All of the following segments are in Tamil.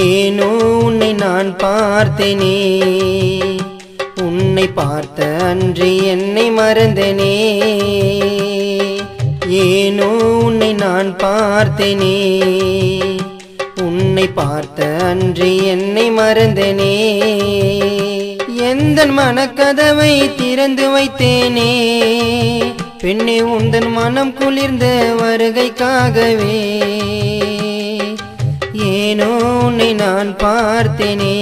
ஏனோ உன்னை நான் பார்த்தேனே, உன்னை பார்த்த அன்று என்னை மறந்தேனே. ஏனோ உன்னை நான் பார்த்தேனே, உன்னை பார்த்த அன்று என்னை மறந்தேனே. எந்தன் மனக்கதவை திறந்து வைத்தேனே, பெண்ணே உந்தன் மனம் குளிர்ந்த வருகைக்காகவே. ஏனோ உன்னை நான் பார்த்தேனே,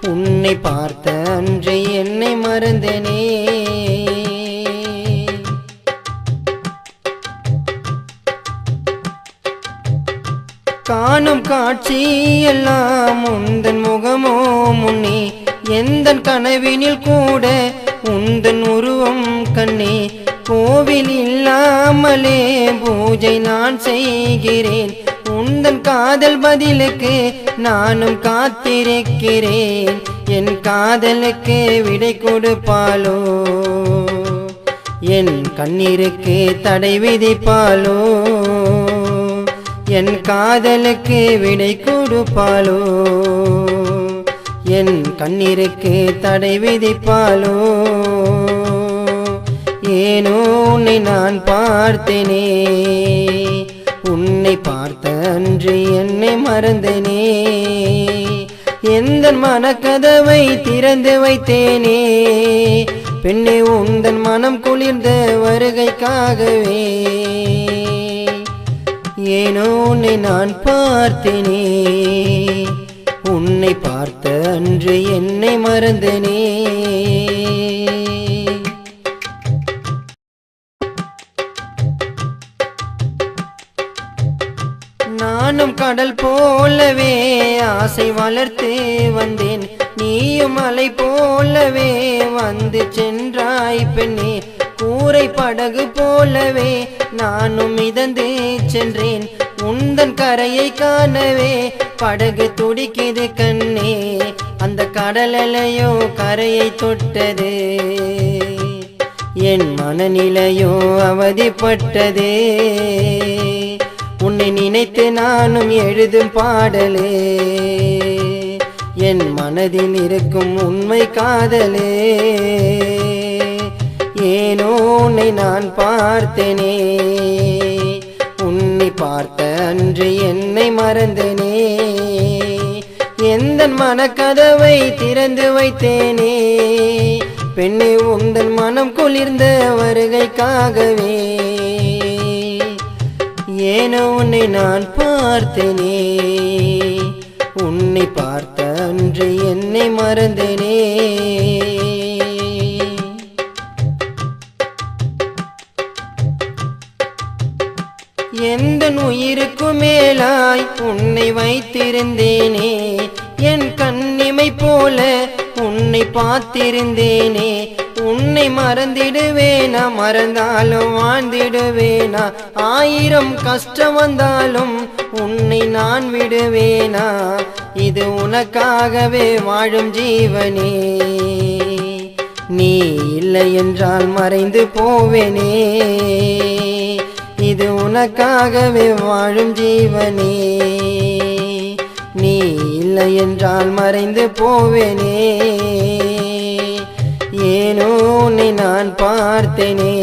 உன்னை பார்த்த அன்று என்னை மறந்தேனே. காணும் காட்சி எல்லாம் உந்தன் முகமோ முன்னே, எந்தன் கனவினில் கூட உந்தன் உருவம் கண்ணே. கோவில் இல்லாமலே பூஜை நான் செய்கிறேன், உந்தன் காதல் பதிலுக்கு நானும் காத்திருக்கிறேன். என் காதலுக்கு விடை கொடுப்பாளோ, என் கண்ணீருக்கு தடை விதிப்பாளோ. என் காதலுக்கு விடை கொடுப்பாளோ, என் கண்ணீருக்கு தடை விதிப்பாளோ. ஏனோ உன்னை நான் பார்த்தேனே, உன்னை பார்த்த அன்று என்னை மறந்தேனே. எந்தன் மனக்கதவை திறந்து வைத்தேனே, பெண்ணே உந்தன் மனம் குளிர்ந்த வருகைக்காகவே. ஏனோ உன்னை நான் பார்த்தேனே, உன்னை பார்த்த அன்று என்னை மறந்தேனே. நானும் கடல் போலவே ஆசை வளர்த்து வந்தேன், நீயும் மலை போலவே வந்து சென்றாய் பெண்ணே. கூரை படகு போலவே நானும் மிதந்து சென்றேன், உந்தன் கரையை காணவே படகு துடிக்குது கண்ணே. அந்த கடலையோ கரையை தொட்டது, என் மனநிலையோ அவதிப்பட்டது. உன்னை நினைத்து நானும் எழுதும் பாடலே, என் மனதில் இருக்கும் உண்மை காதலே. ஏனோ உன்னை நான் பார்த்தேனே, உன்னை பார்த்த அன்று என்னை மறந்தேனே. எந்தன் மனக்கதவை திறந்து வைத்தேனே, பெண்ணே உந்தன் மனம் குளிர்ந்த வருகைக்காகவே. ஏனோ உன்னை நான் பார்த்தேனே, உன்னை பார்த்த அன்று என்னை மறந்தேனே. எந்தன் உயிருக்கு மேலாய் உன்னை வைத்திருந்தேனே, என் கண்ணிமை போல உன்னை பார்த்திருந்தேனே. உன்னை மறந்திடுவேனா, மறந்தாலும் வாழ்ந்திடுவேனா. ஆயிரம் கஷ்டம் வந்தாலும் உன்னை நான் விடுவேனா. இது உனக்காகவே வாழும் ஜீவனே, நீ இல்லை என்றால் மறைந்து போவேனே. இது உனக்காகவே வாழும் ஜீவனே, நீ இல்லை என்றால் மறைந்து போவேனே. ஏனோ உன்னை நான் பார்த்தேனே,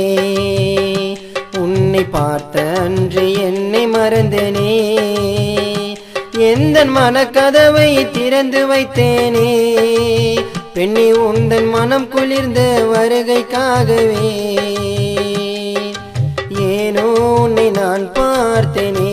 உன்னை பார்த்த அன்று என்னை மறந்தேனே. எந்தன் மனக்கதவை திறந்து வைத்தேனே, பெண்ணே உந்தன் மனம் குளிர்ந்த வருகைக்காகவே. ஏனோ உன்னை நான் பார்த்தேனே.